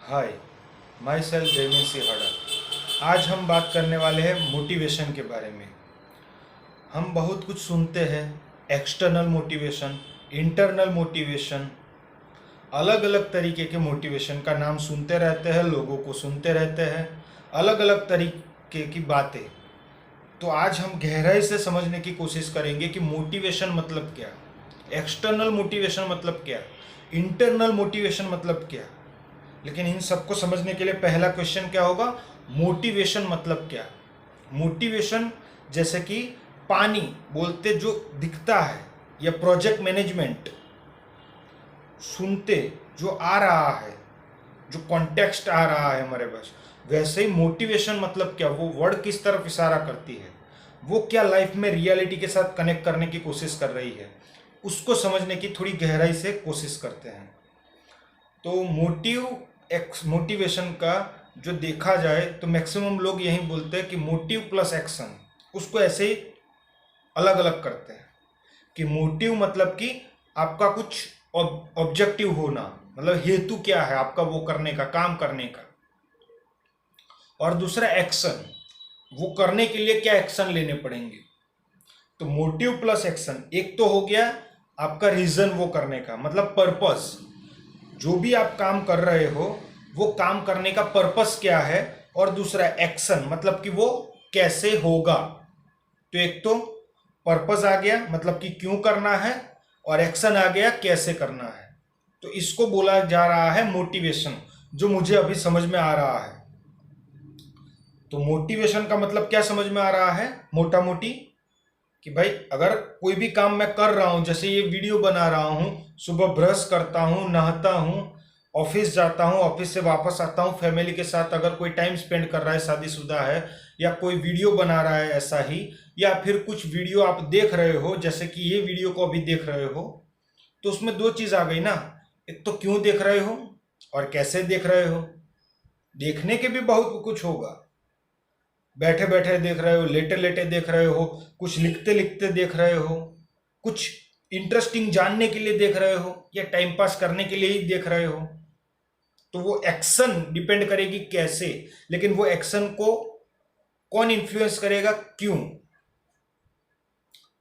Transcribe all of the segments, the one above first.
Hi, my self Jaymin Singh. आज हम बात करने वाले हैं मोटिवेशन के बारे में। हम बहुत कुछ सुनते हैं, एक्सटर्नल मोटिवेशन, इंटरनल मोटिवेशन, अलग अलग तरीके के मोटिवेशन का नाम सुनते रहते हैं, लोगों को सुनते रहते हैं, अलग अलग तरीके की बातें। तो आज हम गहराई से समझने की कोशिश करेंगे कि मोटिवेशन मतलब क्या, एक्सटर्नल मोटिवेशन मतलब क्या, इंटरनल मोटिवेशन मतलब क्या। लेकिन इन सबको समझने के लिए पहला क्वेश्चन क्या होगा, मोटिवेशन मतलब क्या। मोटिवेशन जैसे कि पानी बोलते जो दिखता है, या प्रोजेक्ट मैनेजमेंट सुनते जो आ रहा है, जो कॉन्टेक्स्ट आ रहा है हमारे पास, वैसे ही मोटिवेशन मतलब क्या, वो वर्ड किस तरफ इशारा करती है, वो क्या लाइफ में रियलिटी के साथ कनेक्ट करने की कोशिश कर रही है, उसको समझने की थोड़ी गहराई से कोशिश करते हैं। तो मोटिवेशन का जो देखा जाए तो मैक्सिमम लोग यही बोलते हैं कि मोटिव प्लस एक्शन, उसको ऐसे ही अलग अलग करते हैं कि मोटिव मतलब कि आपका कुछ ऑब्जेक्टिव होना, मतलब हेतु क्या है आपका वो करने का, काम करने का। और दूसरा एक्शन, वो करने के लिए क्या एक्शन लेने पड़ेंगे। तो मोटिव प्लस एक्शन, एक तो हो गया आपका रीजन वो करने का, मतलब पर्पस, जो भी आप काम कर रहे हो वो काम करने का पर्पस क्या है। और दूसरा एक्शन, मतलब कि वो कैसे होगा। तो एक तो पर्पस आ गया, मतलब कि क्यों करना है, और एक्शन आ गया कैसे करना है। तो इसको बोला जा रहा है मोटिवेशन, जो मुझे अभी समझ में आ रहा है। तो मोटिवेशन का मतलब क्या समझ में आ रहा है मोटा मोटी, कि भाई अगर कोई भी काम मैं कर रहा हूं, जैसे ये वीडियो बना रहा हूं, सुबह ब्रश करता हूं, नहाता हूं, ऑफिस जाता हूं, ऑफिस से वापस आता हूं, फैमिली के साथ अगर कोई टाइम स्पेंड कर रहा है, शादीशुदा है, या कोई वीडियो बना रहा है ऐसा ही, या फिर कुछ वीडियो आप देख रहे हो, जैसे कि ये वीडियो को अभी देख रहे हो, तो उसमें दो चीज आ गई ना। एक तो क्यों देख रहे हो और कैसे देख रहे हो। देखने के भी बहुत कुछ होगा, बैठे बैठे देख रहे हो, लेटे लेटे देख रहे हो, कुछ लिखते लिखते देख रहे हो, कुछ इंटरेस्टिंग जानने के लिए देख रहे हो, या टाइम पास करने के लिए ही देख रहे हो। तो वो एक्शन डिपेंड करेगी कैसे, लेकिन वो एक्शन को कौन इन्फ्लुएंस करेगा, क्यों।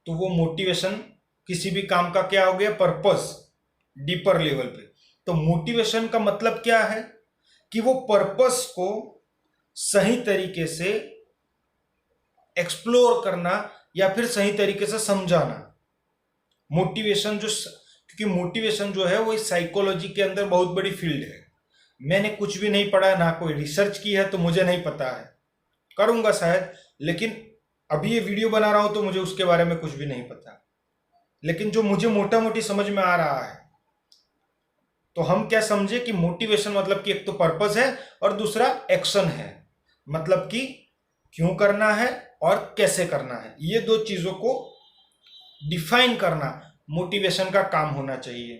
तो वो मोटिवेशन किसी भी काम का क्या हो गया, पर्पस, डीपर लेवल पे। तो मोटिवेशन का मतलब क्या है कि वो पर्पस को सही तरीके से एक्सप्लोर करना, या फिर सही तरीके से समझाना। मोटिवेशन क्योंकि मोटिवेशन जो है वो इस साइकोलॉजी के अंदर बहुत बड़ी फील्ड है। मैंने कुछ भी नहीं पढ़ा, ना कोई रिसर्च की है, तो मुझे नहीं पता है, करूंगा शायद, लेकिन अभी ये वीडियो बना रहा हूं तो मुझे उसके बारे में कुछ भी नहीं पता। लेकिन जो मुझे मोटा मोटी समझ में आ रहा है, तो हम क्या समझे कि मोटिवेशन मतलब कि एक तो पर्पस है और दूसरा एक्शन है, मतलब कि क्यों करना है और कैसे करना है। ये दो चीजों को डिफाइन करना मोटिवेशन का काम होना चाहिए।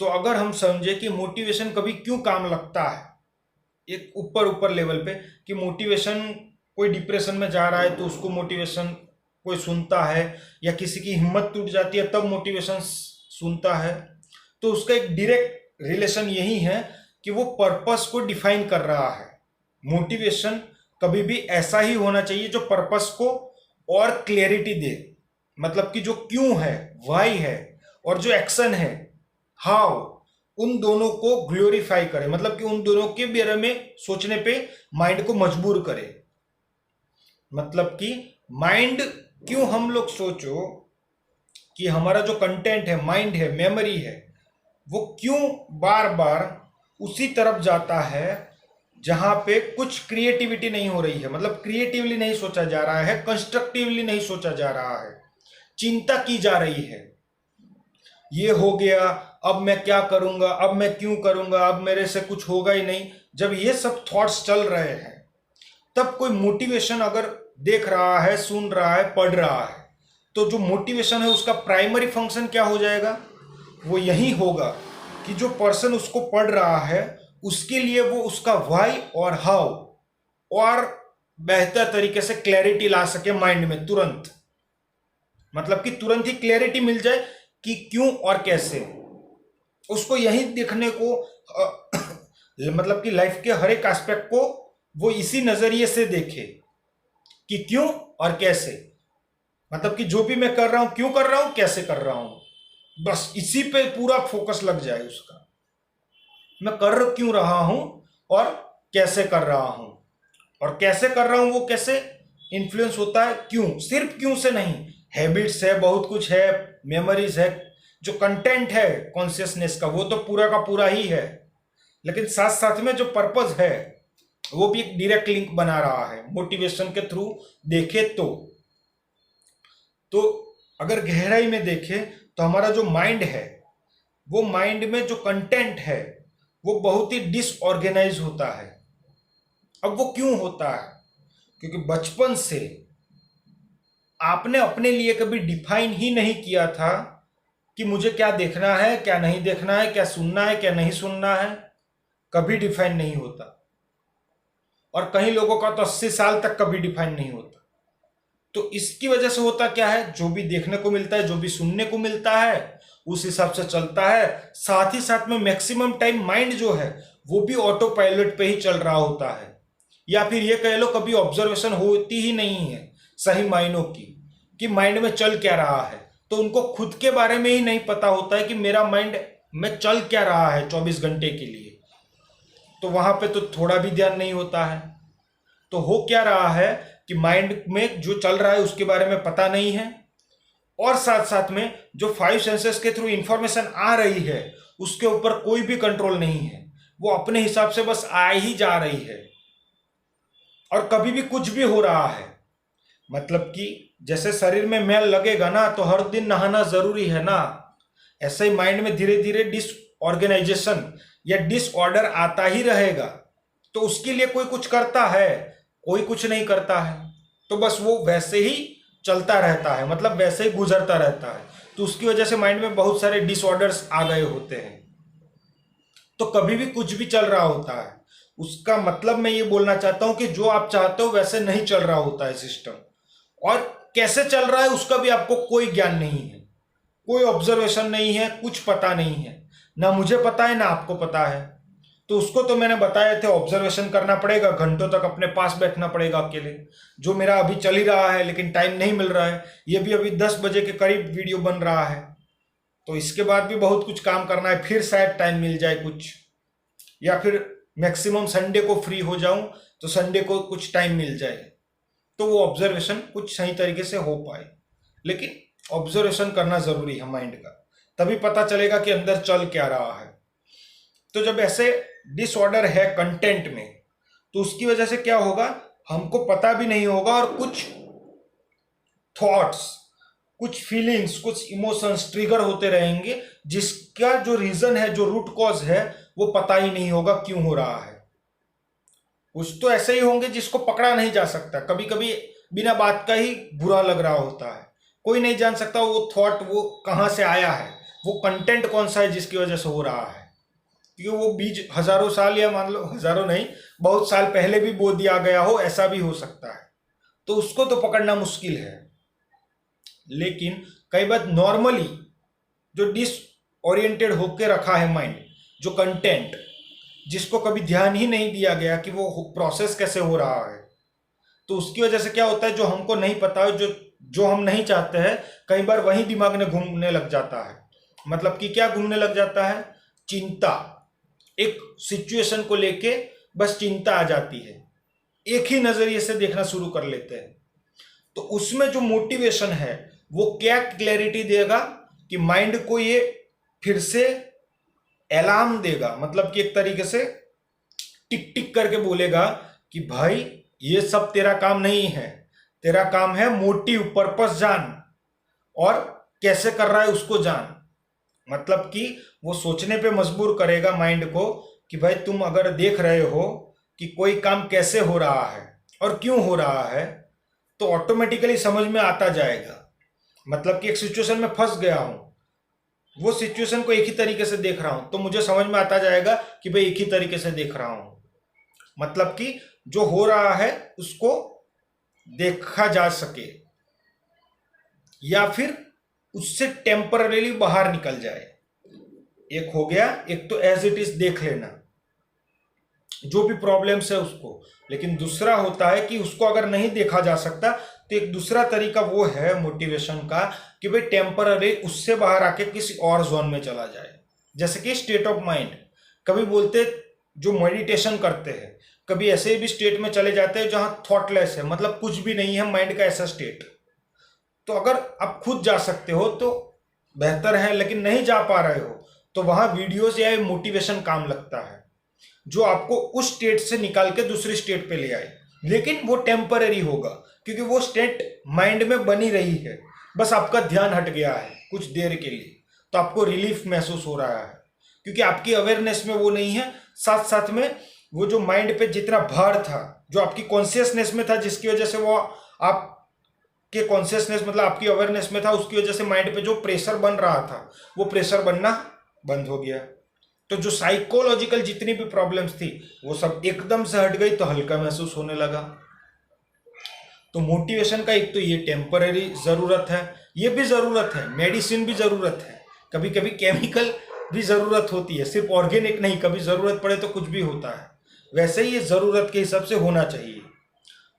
तो अगर हम समझे कि मोटिवेशन कभी क्यों काम लगता है, एक ऊपर ऊपर लेवल पे, कि मोटिवेशन, कोई डिप्रेशन में जा रहा है तो उसको मोटिवेशन कोई सुनता है, या किसी की हिम्मत टूट जाती है तब मोटिवेशन सुनता है, तो उसका एक डायरेक्ट रिलेशन यही है कि वो पर्पस को डिफाइन कर रहा है। मोटिवेशन कभी भी ऐसा ही होना चाहिए जो पर्पस को और क्लैरिटी दे, मतलब कि जो क्यों है, वाई है, और जो एक्शन है, हाउ, उन दोनों को ग्लोरीफाई करे, मतलब कि उन दोनों के बारे में सोचने पे माइंड को मजबूर करे। मतलब कि माइंड, क्यों हम लोग सोचो कि हमारा जो कंटेंट है, माइंड है, मेमोरी है, वो क्यों बार बार उसी तरफ जाता है जहां पे कुछ क्रिएटिविटी नहीं हो रही है, मतलब क्रिएटिवली नहीं सोचा जा रहा है, कंस्ट्रक्टिवली नहीं सोचा जा रहा है, चिंता की जा रही है। ये हो गया, अब मैं क्या करूंगा, अब मैं क्यों करूंगा, अब मेरे से कुछ होगा ही नहीं। जब ये सब थॉट्स चल रहे हैं, तब कोई मोटिवेशन अगर देख रहा है, सुन रहा है, पढ़ रहा है, तो जो मोटिवेशन है उसका प्राइमरी फंक्शन क्या हो जाएगा, वो यही होगा कि जो पर्सन उसको पढ़ रहा है उसके लिए वो उसका व्हाई और हाउ और बेहतर तरीके से क्लैरिटी ला सके माइंड में तुरंत, मतलब कि तुरंत ही क्लैरिटी मिल जाए कि क्यों और कैसे। उसको यही देखने को मतलब कि लाइफ के हर एक एस्पेक्ट को वो इसी नजरिए से देखे कि क्यों और कैसे, मतलब कि जो भी मैं कर रहा हूं क्यों कर रहा हूं, कैसे कर रहा हूं, बस इसी पे पूरा फोकस लग जाए उसका। मैं कर क्यों रहा हूं और कैसे कर रहा हूं, और कैसे कर रहा हूं वो कैसे इन्फ्लुएंस होता है क्यों, सिर्फ क्यों से नहीं, हैबिट्स है, बहुत कुछ है, मेमोरीज है, जो कंटेंट है कॉन्शियसनेस का वो तो पूरा का पूरा ही है, लेकिन साथ साथ में जो पर्पस है वो भी एक डायरेक्ट लिंक बना रहा है मोटिवेशन के थ्रू देखे तो अगर गहराई में देखें तो हमारा जो माइंड है वो माइंड में जो कंटेंट है वो बहुत ही डिसऑर्गेनाइज होता है। अब वो क्यों होता है, क्योंकि बचपन से आपने अपने लिए कभी डिफाइन ही नहीं किया था कि मुझे क्या देखना है, क्या नहीं देखना है, क्या सुनना है, क्या नहीं सुनना है, कभी डिफाइन नहीं होता। और कई लोगों का तो 80 साल तक कभी डिफाइन नहीं होता। तो इसकी वजह से होता क्या है, जो भी देखने को मिलता है, जो भी सुनने को मिलता है उस हिसाब से चलता है। साथ ही साथ में मैक्सिमम टाइम माइंड जो है वो भी ऑटो पायलट पे ही चल रहा होता है, या फिर ये कह लो कभी ऑब्जर्वेशन होती ही नहीं है सही मायनों की कि माइंड में चल क्या रहा है। तो उनको खुद के बारे में ही नहीं पता होता है कि मेरा माइंड में चल क्या रहा है 24 घंटे के लिए, तो वहां पे तो थोड़ा भी ध्यान नहीं होता है। तो हो क्या रहा है कि माइंड में जो चल रहा है उसके बारे में पता नहीं है, और साथ साथ में जो 5 सेंसेस के थ्रू इंफॉर्मेशन आ रही है उसके ऊपर कोई भी कंट्रोल नहीं है, वो अपने हिसाब से बस आ ही जा रही है, और कभी भी कुछ भी हो रहा है। मतलब कि जैसे शरीर में मैल लगेगा ना तो हर दिन नहाना जरूरी है ना, ऐसे ही माइंड में धीरे धीरे डिसऑर्गेनाइजेशन या डिसऑर्डर आता ही रहेगा। तो उसके लिए कोई कुछ करता है, कोई कुछ नहीं करता है, तो बस वो वैसे ही चलता रहता है, मतलब वैसे ही गुजरता रहता है। तो उसकी वजह से माइंड में बहुत सारे डिसऑर्डर्स आ गए होते हैं। तो कभी भी कुछ भी चल रहा होता है, उसका मतलब मैं ये बोलना चाहता हूं कि जो आप चाहते हो वैसे नहीं चल रहा होता है सिस्टम, और कैसे चल रहा है उसका भी आपको कोई ज्ञान नहीं है, कोई ऑब्जर्वेशन नहीं है, कुछ पता नहीं है, ना मुझे पता है ना आपको पता है। तो उसको तो मैंने बताया थे, ऑब्जर्वेशन करना पड़ेगा, घंटों तक अपने पास बैठना पड़ेगा अकेले, जो मेरा अभी चल ही रहा है लेकिन टाइम नहीं मिल रहा है। ये भी अभी 10 बजे के करीब वीडियो बन रहा है, तो इसके बाद भी बहुत कुछ काम करना है, फिर शायद टाइम मिल जाए कुछ, या फिर मैक्सिमम संडे को फ्री हो जाऊं तो संडे को कुछ टाइम मिल जाए, तो वो ऑब्जर्वेशन कुछ सही तरीके से हो पाए। लेकिन ऑब्जर्वेशन करना जरूरी है माइंड का, तभी पता चलेगा कि अंदर चल क्या रहा है। तो जब ऐसे डिसऑर्डर है कंटेंट में तो उसकी वजह से क्या होगा, हमको पता भी नहीं होगा, और कुछ थॉट्स, कुछ फीलिंग्स, कुछ इमोशंस ट्रिगर होते रहेंगे जिसका जो रीजन है, जो रूट कॉज है वो पता ही नहीं होगा क्यों हो रहा है। कुछ तो ऐसे ही होंगे जिसको पकड़ा नहीं जा सकता, कभी कभी बिना बात का ही बुरा लग रहा होता है, कोई नहीं जान सकता वो थॉट वो कहाँ से आया है, वो कंटेंट कौन सा है जिसकी वजह से हो रहा है, क्योंकि वो बीज हजारों साल या मान लो हजारों नहीं, बहुत साल पहले भी बो दिया गया हो, ऐसा भी हो सकता है। तो उसको तो पकड़ना मुश्किल है। लेकिन कई बार नॉर्मली जो डिसओरिएंटेड होके रखा है माइंड, जो कंटेंट जिसको कभी ध्यान ही नहीं दिया गया कि वो प्रोसेस कैसे हो रहा है, तो उसकी वजह से क्या होता है, जो हमको नहीं पता है, जो जो हम नहीं चाहते हैं, कई बार वही दिमाग में घूमने लग जाता है। मतलब कि क्या घूमने लग जाता है, चिंता, एक सिचुएशन को लेके बस चिंता आ जाती है, एक ही नजरिए से देखना शुरू कर लेते हैं। तो उसमें जो मोटिवेशन है वो क्या क्लैरिटी देगा कि माइंड को ये फिर से अलार्म देगा, मतलब कि एक तरीके से टिक टिक करके बोलेगा कि भाई ये सब तेरा काम नहीं है, तेरा काम है मोटिव, पर्पस जान, और कैसे कर रहा है उसको जान। मतलब कि वो सोचने पे मजबूर करेगा माइंड को कि भाई तुम अगर देख रहे हो कि कोई काम कैसे हो रहा है और क्यों हो रहा है, तो ऑटोमेटिकली समझ में आता जाएगा। मतलब कि एक सिचुएशन में फंस गया हूं, वो सिचुएशन को एक ही तरीके से देख रहा हूं, तो मुझे समझ में आता जाएगा कि भाई एक ही तरीके से देख रहा हूं। मतलब कि जो हो रहा है उसको देखा जा सके, या फिर उससे टेम्पररीली बाहर निकल जाए। एक हो गया, एक तो एज इट इज देख लेना, जो भी प्रॉब्लम्स है उसको। लेकिन दूसरा होता है कि उसको अगर नहीं देखा जा सकता तो एक दूसरा तरीका वो है मोटिवेशन का कि भाई टेम्पररी उससे बाहर आके किसी और जोन में चला जाए। जैसे कि स्टेट ऑफ माइंड, कभी बोलते जो मेडिटेशन करते हैं कभी ऐसे भी स्टेट में चले जाते हैं जहां थॉटलेस है, मतलब कुछ भी नहीं है माइंड का, ऐसा स्टेट। तो अगर आप खुद जा सकते हो तो बेहतर है, लेकिन नहीं जा पा रहे हो तो वहां वीडियोस या मोटिवेशन काम लगता है जो आपको उस स्टेट से निकाल के दूसरी स्टेट पे ले आए। लेकिन वो टेम्पररी होगा क्योंकि वो स्टेट माइंड में बनी रही है, बस आपका ध्यान हट गया है कुछ देर के लिए, तो आपको रिलीफ महसूस हो रहा है क्योंकि आपकी अवेयरनेस में वो नहीं है। साथ साथ में वो जो माइंड पे जितना भार था, जो आपकी कॉन्शियसनेस में था, जिसकी वजह से वो आपके कॉन्शियसनेस मतलब आपकी अवेयरनेस में था, उसकी वजह से माइंड पे जो प्रेशर बन रहा था वो प्रेशर बनना बंद हो गया। तो जो साइकोलॉजिकल जितनी भी प्रॉब्लम्स थी वो सब एकदम से हट गई, तो हल्का महसूस होने लगा। तो मोटिवेशन का एक तो ये टेम्पररी ज़रूरत है, ये भी ज़रूरत है, मेडिसिन भी ज़रूरत है, कभी कभी केमिकल भी ज़रूरत होती है, सिर्फ ऑर्गेनिक नहीं, कभी ज़रूरत पड़े तो कुछ भी होता है। वैसे ही ये ज़रूरत के हिसाब से होना चाहिए।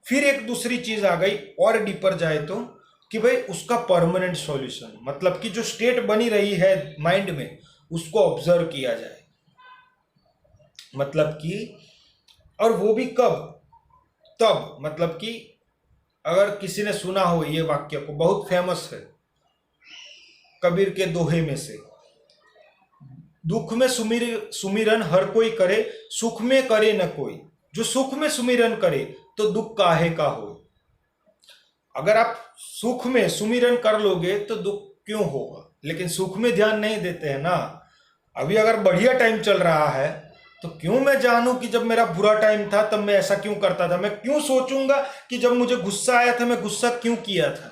फिर एक दूसरी चीज़ आ गई और डीपर जाए तो कि भाई उसका परमानेंट सॉल्यूशन, मतलब कि जो स्टेट बनी रही है माइंड में उसको ऑब्जर्व किया जाए। मतलब कि और वो भी कब, तब मतलब कि अगर किसी ने सुना हो ये वाक्य को, बहुत फेमस है कबीर के दोहे में से, दुख में सुमिरन हर कोई करे, सुख में करे न कोई। जो सुख में सुमिरन करे तो दुख काहे का हो। अगर आप सुख में सुमिरन कर लोगे तो दुख क्यों होगा, लेकिन सुख में ध्यान नहीं देते हैं ना। अभी अगर बढ़िया टाइम चल रहा है तो क्यों मैं जानूं कि जब मेरा बुरा टाइम था तब मैं ऐसा क्यों करता था। मैं क्यों सोचूंगा कि जब मुझे गुस्सा आया था मैं गुस्सा क्यों किया था,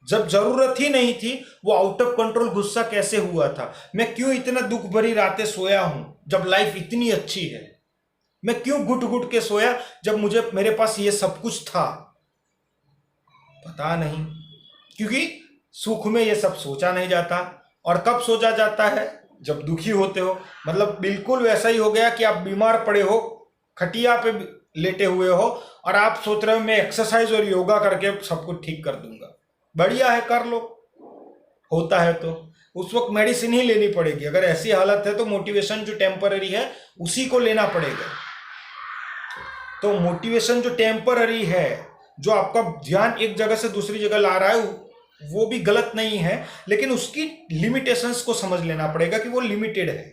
जब जरूरत ही नहीं थी वो आउट ऑफ कंट्रोल गुस्सा कैसे हुआ था। मैं क्यों इतना दुख भरी रातें सोया हूं जब लाइफ इतनी अच्छी है। मैं क्यों घुट घुट के सोया जब मुझे मेरे पास ये सब कुछ था। पता नहीं, क्योंकि सुख में ये सब सोचा नहीं जाता। और कब सोचा जाता है, जब दुखी होते हो। मतलब बिल्कुल वैसा ही हो गया कि आप बीमार पड़े हो, खटिया पे लेटे हुए हो और आप सोच रहे हो मैं एक्सरसाइज और योगा करके सब कुछ ठीक कर दूंगा। बढ़िया है, कर लो। होता है तो उस वक्त मेडिसिन ही लेनी पड़ेगी। अगर ऐसी हालत है तो मोटिवेशन जो टेम्पररी है उसी को लेना पड़ेगा। तो मोटिवेशन जो टेम्पररी है, जो आपका ध्यान एक जगह से दूसरी जगह ला रहा है, वो भी गलत नहीं है, लेकिन उसकी लिमिटेशंस को समझ लेना पड़ेगा कि वो लिमिटेड है।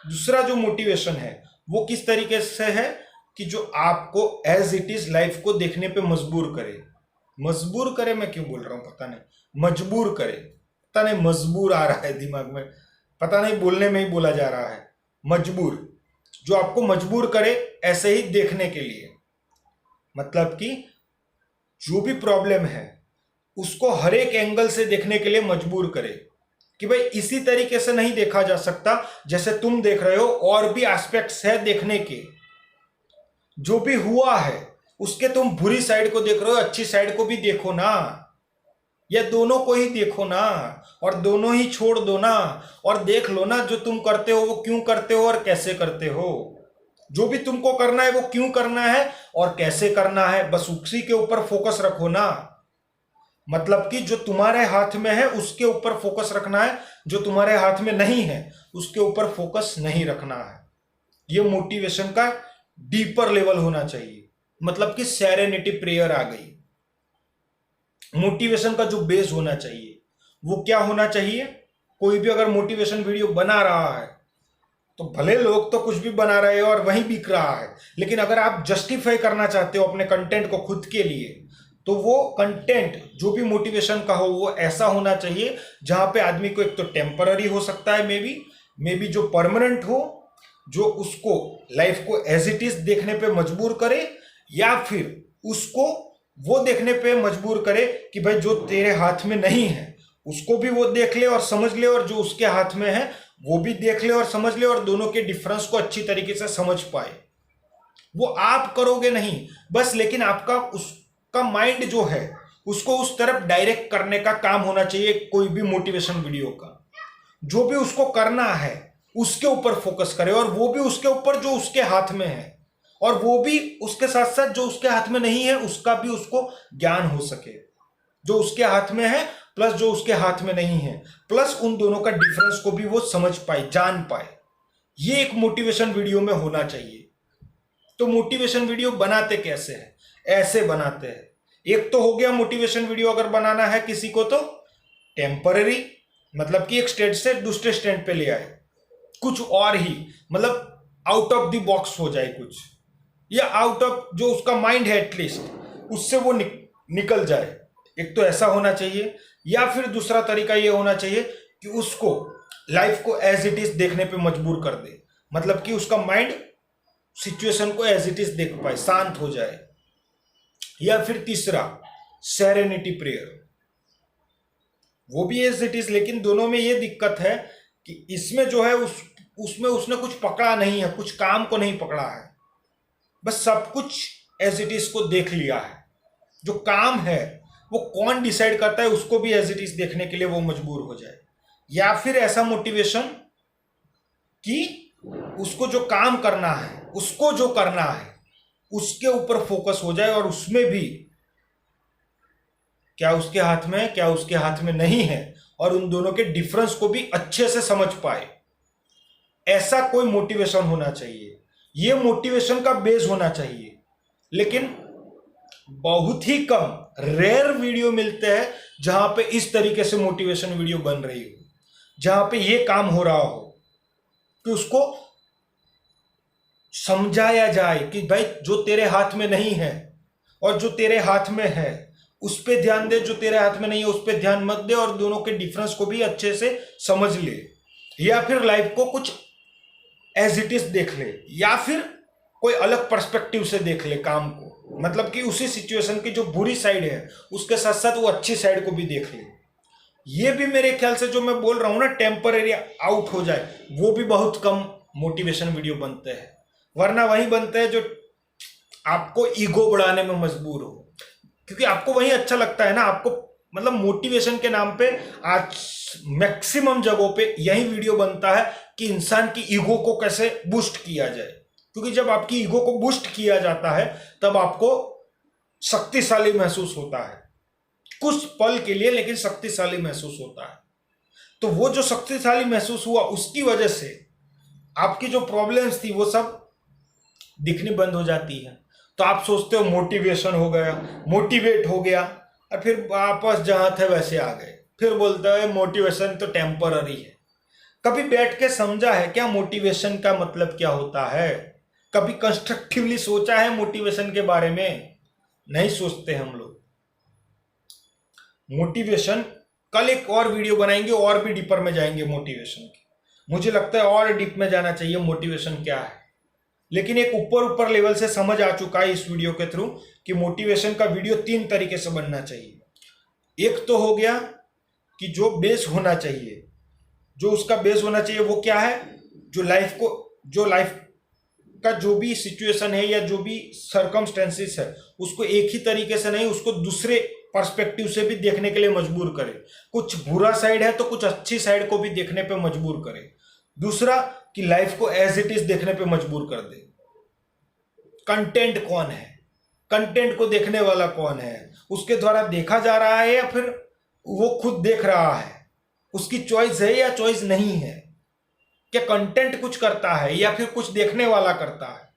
दूसरा जो मोटिवेशन है वो किस तरीके से है कि जो आपको एज इट इज लाइफ को देखने पे मजबूर करे। मजबूर करे, मैं क्यों बोल रहा हूं पता नहीं, मजबूर करे, पता नहीं, मजबूर आ रहा है दिमाग में, पता नहीं बोलने में ही बोला जा रहा है। मजबूर, जो आपको मजबूर करे ऐसे ही देखने के लिए। मतलब कि जो भी प्रॉब्लम है उसको हर एक एंगल से देखने के लिए मजबूर करे कि भाई इसी तरीके से नहीं देखा जा सकता जैसे तुम देख रहे हो, और भी एस्पेक्ट्स है देखने के। जो भी हुआ है उसके तुम बुरी साइड को देख रहे हो, अच्छी साइड को भी देखो ना, या दोनों को ही देखो ना, और दोनों ही छोड़ दो ना, और देख लो ना जो तुम करते हो वो क्यों करते हो और कैसे करते हो। जो भी तुमको करना है वो क्यों करना है और कैसे करना है, बस उसी के ऊपर फोकस रखो ना। मतलब कि जो तुम्हारे हाथ में है उसके ऊपर फोकस रखना है, जो तुम्हारे हाथ में नहीं है उसके ऊपर फोकस नहीं रखना है। ये मोटिवेशन का डीपर लेवल होना चाहिए। मतलब कि सेरेनिटी प्रेयर आ गई। मोटिवेशन का जो बेस होना चाहिए वो क्या होना चाहिए। कोई भी अगर मोटिवेशन वीडियो बना रहा है तो भले लोग तो कुछ भी बना रहे हो और वहीं बिक रहा है, लेकिन अगर आप जस्टिफाई करना चाहते हो अपने कंटेंट को खुद के लिए, तो वो कंटेंट जो भी मोटिवेशन का हो वो ऐसा होना चाहिए जहां पे आदमी को एक तो टेम्पररी हो सकता है, मे बी जो परमानेंट हो, जो उसको लाइफ को एज इट इज देखने पे मजबूर करे, या फिर उसको वो देखने पे मजबूर करे कि भाई जो तेरे हाथ में नहीं है उसको भी वो देख ले और समझ ले, और जो उसके हाथ में है वो भी देख ले और समझ ले, और दोनों के डिफरेंस को अच्छी तरीके से समझ पाए। वो आप करोगे नहीं बस, लेकिन आपका उसका माइंड जो है उसको उस तरफ डायरेक्ट करने का काम होना चाहिए। कोई भी मोटिवेशन वीडियो का जो भी उसको करना है उसके ऊपर फोकस करे, और वो भी उसके ऊपर जो उसके हाथ में है। और वो भी उसके साथ साथ जो उसके हाथ में नहीं है उसका भी उसको ज्ञान हो सके, जो उसके हाथ में है प्लस जो उसके हाथ में नहीं है, प्लस उन दोनों का डिफरेंस को भी वो समझ पाए, जान पाए। ये एक मोटिवेशन वीडियो में होना चाहिए। तो मोटिवेशन वीडियो बनाते कैसे हैं? ऐसे बनाते हैं। एक तो हो गया मोटिवेशन वीडियो अगर बनाना है किसी को तो टेम्पररी, मतलब कि एक स्टेट से दूसरे स्टेट पे ले आए, कुछ और ही, मतलब आउट ऑफ द बॉक्स हो जाए कुछ, या आउट ऑफ जो उसका माइंड है एटलीस्ट उससे वो निकल जाए। एक तो ऐसा होना चाहिए, या फिर दूसरा तरीका ये होना चाहिए कि उसको लाइफ को एज इट इज देखने पे मजबूर कर दे, मतलब कि उसका माइंड सिचुएशन को एज इट इज देख पाए, शांत हो जाए। या फिर तीसरा सेरेनिटी प्रेयर, वो भी एज इट इज, लेकिन दोनों में ये दिक्कत है कि इसमें जो है उसमें उसने कुछ पकड़ा नहीं है, कुछ काम को नहीं पकड़ा है, बस सब कुछ एज इट इज को देख लिया है। जो काम है वो कौन डिसाइड करता है उसको भी एज इट इज देखने के लिए वो मजबूर हो जाए। या फिर ऐसा मोटिवेशन कि उसको जो काम करना है, उसको जो करना है उसके ऊपर फोकस हो जाए, और उसमें भी क्या उसके हाथ में है क्या उसके हाथ में नहीं है, और उन दोनों के डिफरेंस को भी अच्छे से समझ पाए। ऐसा कोई मोटिवेशन होना चाहिए। ये मोटिवेशन का बेस होना चाहिए। लेकिन बहुत ही कम, रेयर वीडियो मिलते हैं जहां पे इस तरीके से मोटिवेशन वीडियो बन रही हो, जहां पे ये काम हो रहा हो कि उसको समझाया जाए कि भाई जो तेरे हाथ में नहीं है और जो तेरे हाथ में है उस पे ध्यान दे, जो तेरे हाथ में नहीं है उस पे ध्यान मत दे, और दोनों के डिफरेंस को भी अच्छे से समझ ले। या फिर लाइफ को कुछ एज इट इज देख ले, या फिर कोई अलग पर्सपेक्टिव से देख ले काम को, मतलब कि उसी सिचुएशन की जो बुरी साइड है उसके साथ साथ वो अच्छी साइड को भी देख ले। ये भी मेरे ख्याल से जो मैं बोल रहा हूं ना टेम्पररी आउट हो जाए, वो भी बहुत कम मोटिवेशन वीडियो बनते हैं। वरना वही बनते हैं जो आपको ईगो बढ़ाने में मजबूर हो, क्योंकि आपको वही अच्छा लगता है ना। आपको मतलब मोटिवेशन के नाम पे आज मैक्सिमम जगहों पे यही वीडियो बनता है कि इंसान की ईगो को कैसे बूस्ट किया जाए, क्योंकि जब आपकी ईगो को बूस्ट किया जाता है तब आपको शक्तिशाली महसूस होता है, कुछ पल के लिए, लेकिन शक्तिशाली महसूस होता है। तो वो जो शक्तिशाली महसूस हुआ उसकी वजह से आपकी जो प्रॉब्लम्स थी वो सब दिखनी बंद हो जाती है। तो आप सोचते हो मोटिवेशन हो गया, मोटिवेट हो गया, और फिर वापस जहां थे वैसे आ गए, फिर बोलते हैं मोटिवेशन तो टेम्पररी है। कभी बैठ के समझा है क्या मोटिवेशन का मतलब क्या होता है? कभी कंस्ट्रक्टिवली सोचा है मोटिवेशन के बारे में? नहीं सोचते हम लोग। मोटिवेशन, कल एक और वीडियो बनाएंगे और भी डीपर में जाएंगे मोटिवेशन की। मुझे लगता है और डीप में जाना चाहिए मोटिवेशन क्या है, लेकिन एक ऊपर ऊपर लेवल से समझ आ चुका है इस वीडियो के थ्रू कि मोटिवेशन का वीडियो 3 तरीके से बनना चाहिए। एक तो हो गया कि जो बेस होना चाहिए, जो उसका बेस होना चाहिए वो क्या है, जो लाइफ का जो भी सिचुएशन है या जो भी सर्कमस्टेंसेस है उसको एक ही तरीके से नहीं, उसको दूसरे पर्सपेक्टिव से भी देखने के लिए मजबूर करे। कुछ बुरा साइड है तो कुछ अच्छी साइड को भी देखने पे मजबूर करे। दूसरा कि लाइफ को एज इट इज देखने पे मजबूर कर दे। कंटेंट कौन है, कंटेंट को देखने वाला कौन है, उसके द्वारा देखा जा रहा है या फिर वो खुद देख रहा है, उसकी चॉइस है या चॉइस नहीं है, क्या कंटेंट कुछ करता है या फिर कुछ देखने वाला करता है,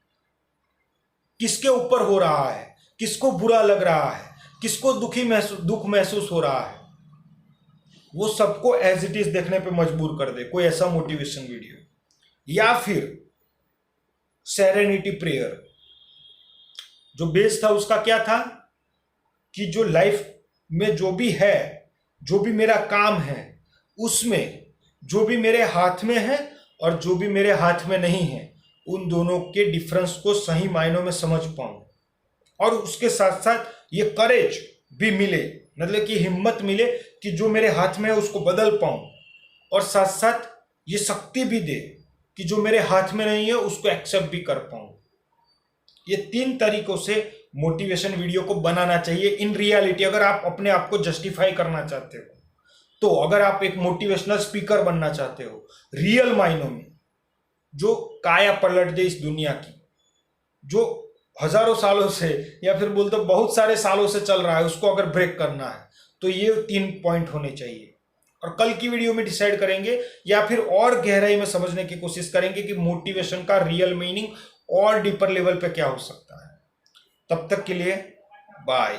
किसके ऊपर हो रहा है, किसको बुरा लग रहा है, किसको दुख महसूस हो रहा है, वो सबको एज इट इज देखने पे मजबूर कर दे कोई ऐसा मोटिवेशन वीडियो। या फिर सेरेनिटी प्रेयर, जो बेस था उसका क्या था कि जो लाइफ में जो भी है, जो भी मेरा काम है, उसमें जो भी मेरे हाथ में है और जो भी मेरे हाथ में नहीं है, उन दोनों के डिफरेंस को सही मायनों में समझ पाऊं, और उसके साथ साथ ये करेज भी मिले, मतलब कि हिम्मत मिले कि जो मेरे हाथ में है उसको बदल पाऊं, और साथ साथ ये शक्ति भी दे कि जो मेरे हाथ में नहीं है उसको एक्सेप्ट भी कर पाऊं। ये 3 तरीकों से मोटिवेशन वीडियो को बनाना चाहिए इन रियलिटी। अगर आप अपने आप को जस्टिफाई करना चाहते हो, तो अगर आप एक मोटिवेशनल स्पीकर बनना चाहते हो रियल मायनों में, जो काया पलट दे इस दुनिया की, जो हजारों सालों से या फिर बोलते बहुत सारे सालों से चल रहा है, उसको अगर ब्रेक करना है तो ये 3 पॉइंट होने चाहिए। और कल की वीडियो में डिसाइड करेंगे या फिर और गहराई में समझने की कोशिश करेंगे कि मोटिवेशन का रियल मीनिंग और डीपर लेवल पे क्या हो सकता है। तब तक के लिए बाय।